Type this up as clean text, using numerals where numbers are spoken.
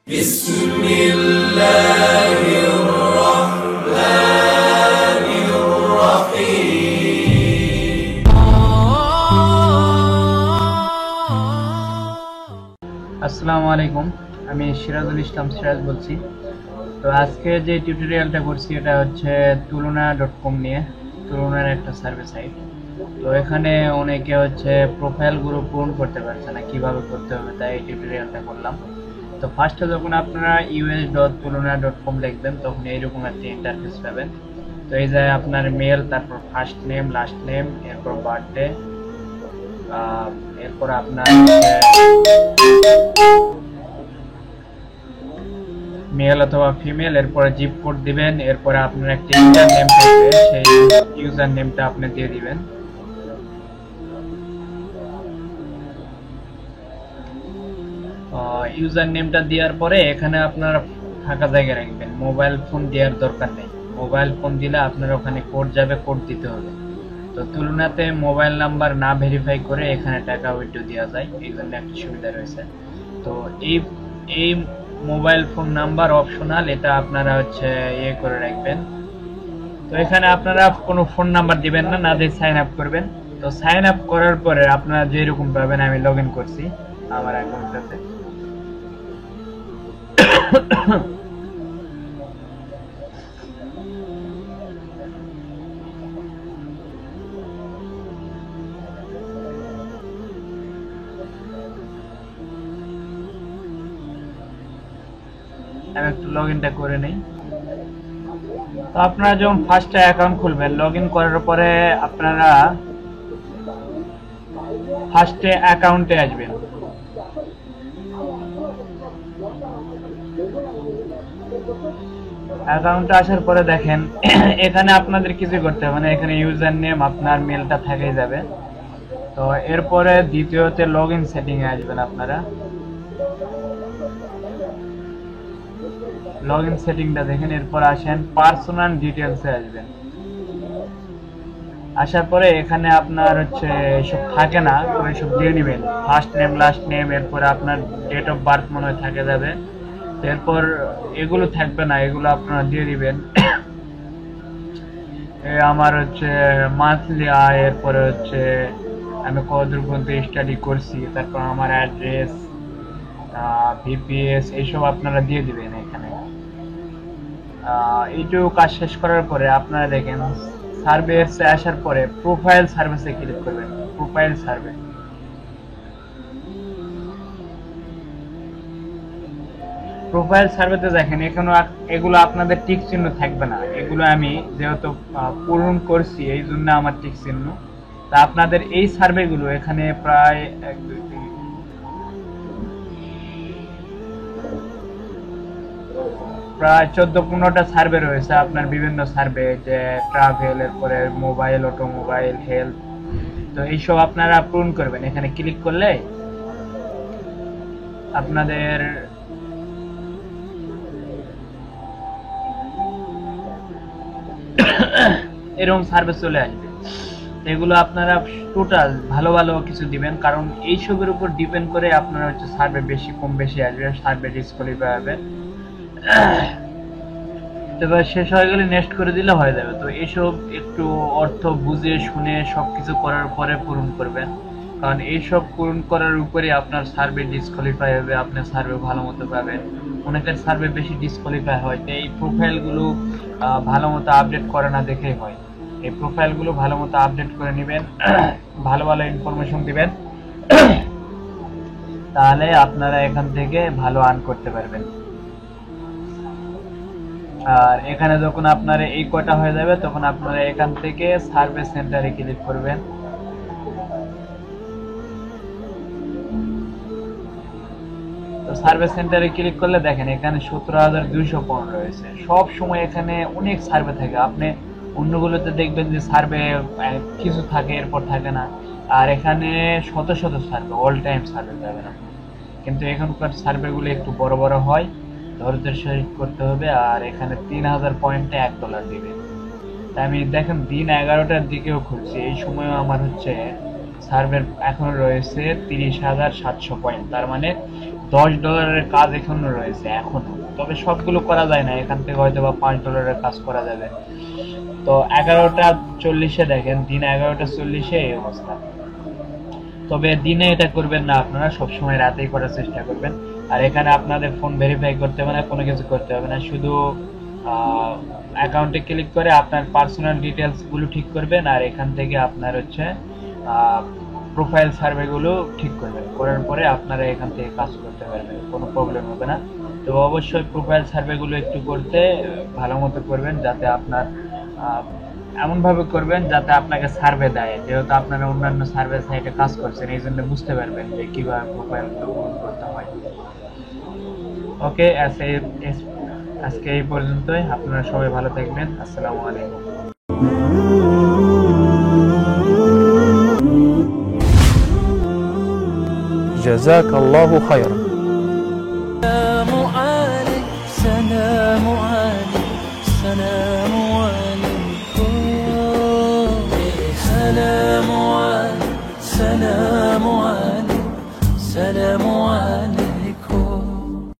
بسم الله الرحمن الرحيم আসসালামু আলাইকুম। আমি সিরাজুল ইসলাম সিরাজ বলছি। তো আজকে যে টিউটোরিয়ালটা করছি এটা হচ্ছে তুলনা.com নিয়ে। তুলনার একটা সার্ভে সাইট। তো এখানে অনেকে হচ্ছে প্রোফাইল গ্রুপ পূরণ করতে পারছে না, কিভাবে করতে হবে তাই এই টিউটোরিয়ালটা করলাম। তো ফার্স্টে যখন আপনারা us.tuluna.com লিখবেন তখন এইরকম একটা ইন্টারফেস পাবেন। তো এই যে আপনার মেল, তারপর ফার্স্ট নেম, লাস্ট নেম, এরপর বার্থডে, এরপর আপনার মেল অথবা ফিমেল, এরপরে জিপ কোড দিবেন, এরপরে আপনার একটা ইউজার নেম থাকবে, সেই ইউজার নেমটা আপনি দিয়ে দিবেন। ইউজার নেমটা দেওয়ার পরে এখানে আপনার ফাঁকা জায়গা রাখবেন। মোবাইল ফোন দেওয়ার দরকার নেই, মোবাইল ফোন দিলে আপনার ওখানে কোড যাবে, কোড দিতে হবে। তো তুলনাতে মোবাইল নাম্বার না ভেরিফাই করে এখানে টাকা উইথড্র দেওয়া যায়, এই জন্য একটা সুবিধা রয়েছে। তো এই এই মোবাইল ফোন নাম্বার অপশনাল, এটা আপনারা হচ্ছে ইয়ে করে রাখবেন। তো এখানে আপনারা কোনো ফোন নাম্বার দিবেন না, না দিয়ে সাইন আপ করবেন। তো সাইন আপ করার পরে আপনারা যেরকম পাবেন, আমি লগ ইন করছি আমার অ্যাকাউন্টটাতে। আমি একটু লগ ইনটা করে নেই। তো আপনারা যখন ফার্স্টে অ্যাকাউন্ট খুলবেন, লগ ইন করার পরে আপনারা ফার্স্টে অ্যাকাউন্টে আসবেন। অ্যাকাউন্টে আসার পরে দেখেন এখানে আপনাদের কিছু করতে হবে না, এখানে ইউজার নেম আপনার মেলটা থেকেই যাবে। তো এরপরে দ্বিতীয়তে লগ ইন সেটিং এ আসবেন আপনারা। লগ ইন সেটিংটা দেখেন, এরপর আসেন পার্সোনাল ডিটেলসে আসবেন। আসার পরে এখানে আপনার হচ্ছে এসব থাকে না, তো এসব দিয়ে নেবেন। ফার্স্ট নেম, লাস্ট নেম, এরপরে আপনার ডেট অফ বার্থ মনে হয় থাকে যাবে। এরপর এগুলো থাকবে না, এগুলো আপনারা দিয়ে দিবেন। আমার হচ্ছে মান্থলি আয়, এরপরে হচ্ছে আমি কতদূর পর্যন্ত স্টাডি করছি, তারপর আমার অ্যাড্রেস, ভিপিএস, এইসব আপনারা দিয়ে দিবেন এখানে। এইটুকু কাজ শেষ করার পরে আপনারা দেখেন সার্ভেসে আসার পরে প্রোফাইল সার্ভিসে ক্লিক করবেন। প্রোফাইল সার্ভে, প্রোফাইল সার্ভেতে দেখেন এখানে এগুলো আপনাদের টিক চিহ্ন থাকবে না। এগুলো আমি যেহেতু পূরণ করছি এই জন্য আমার টিক চিহ্ন। তা আপনাদের এই সার্ভেগুলো এখানে প্রায় 1 2 3 প্রায় 14-15টা সার্ভে রয়েছে আপনার, বিভিন্ন সার্ভে, যে ট্রাভেল, এরপরে মোবাইল, অটোমোবাইল, হেলথ। তো এইসব আপনারা পূরণ করবেন। এখানে ক্লিক করলে আপনাদের এরকম সার্ভে চলে আসবে। এগুলো আপনারা টোটাল ভালো ভালো কিছু দিবেন, কারণ এইসবের উপর ডিপেন্ড করে আপনারা হচ্ছে সার্ভে বেশি কম বেশি আসবে, সার্ভে ডিসকোয়ালিফাই হবে। এবার শেষ হয়ে গেলে নেক্সট করে দিলে হয়ে যাবে। তো এইসব একটু অর্থ বুঝে শুনে সবকিছু করার পরে পূরণ করবেন, কারণ এইসব পূরণ করার উপরে আপনার সার্ভে ডিসকোয়ালিফাই হবে, আপনার সার্ভে ভালো মতো পাবেন। অনেকের সার্ভে বেশি ডিসকোয়ালিফাই হয়, তো এই প্রোফাইলগুলো ভালো মতো আপডেট করে না দেখেই হয়। এই প্রোফাইলগুলো ভালো মতো আপডেট করে নেবেন, ভালো ভালো ইনফরমেশন দিবেন, তাহলে আপনারা এখান থেকে ভালো আর্ন করতে পারবেন। আর এখানে যখন আপনার এই কয়টা হয়ে যাবে তখন আপনারা এখান থেকে সার্ভে সেন্টারে ক্লিক করবেন। তো সার্ভে সেন্টারে ক্লিক করলে দেখেন এখানে 17,215 রয়েছে। সব সময় এখানে অনেক সার্ভে থাকে। আপনি অন্যগুলোতে দেখবেন যে সার্ভে কিছু থাকে এরপর থাকে না, আর এখানে শত শত সার্ভে, অল টাইম সার্ভে পাবেন আপনি। কিন্তু এখানকার সার্ভেগুলো একটু বড় বড় হয়, ধৈর্যের সহিত করতে হবে। আর এখানে 3,000 পয়েন্টে $1 দিবে। তাই আমি দেখেন দিন 11টার দিকেও খুলছি, এই সময়ও আমার হচ্ছে সার্ভের এখনো রয়েছে 30,700 পয়েন্ট। তার মানে $10 কাজ এখনো রয়েছে এখনো, তবে সবগুলো করা যায় না, এখান থেকে হয়তো বা $5 কাজ করা যাবে। তো 11টা 40-এ দেখেন, দিন 11টা 40-এ এই অবস্থা। তবে দিনে এটা করবেন না, আপনারা সবসময় রাতেই করার চেষ্টা করবেন। আর এখানে আপনাদের ফোন ভেরিফাই করতে হবে না, কোনো কিছু করতে হবে না, শুধু অ্যাকাউন্টে ক্লিক করে আপনার পার্সোনাল ডিটেলস গুলো ঠিক করবেন, আর এখান থেকে আপনার হচ্ছে প্রোফাইল সার্ভে গুলো ঠিক করবেন। করার পরে আপনারা এখান থেকে কাজ করতে পারবেন, কোনো প্রবলেম হবে না। তো অবশ্যই প্রোফাইল সার্ভে গুলো একটু করতে ভালো মতো করবেন, যাতে আপনার এমন ভাবে করবেন যাতে আপনাকে সার্ভে দেয়, যেহেতু আপনারা অন্যান্য সার্ভে সাইটে কাজ করছেন, এই জন্য বুঝতে পারবেন যে কিভাবে প্রোফাইল করতে হয়। ওকে, আজকে এই পর্যন্তই। আপনারা সবাই ভালো থাকবেন। আসসালামু আলাইকুম। جزاك الله خيرا. سلام عليك سلام عليك سلام عليكم سلام عليك سلام عليك سلام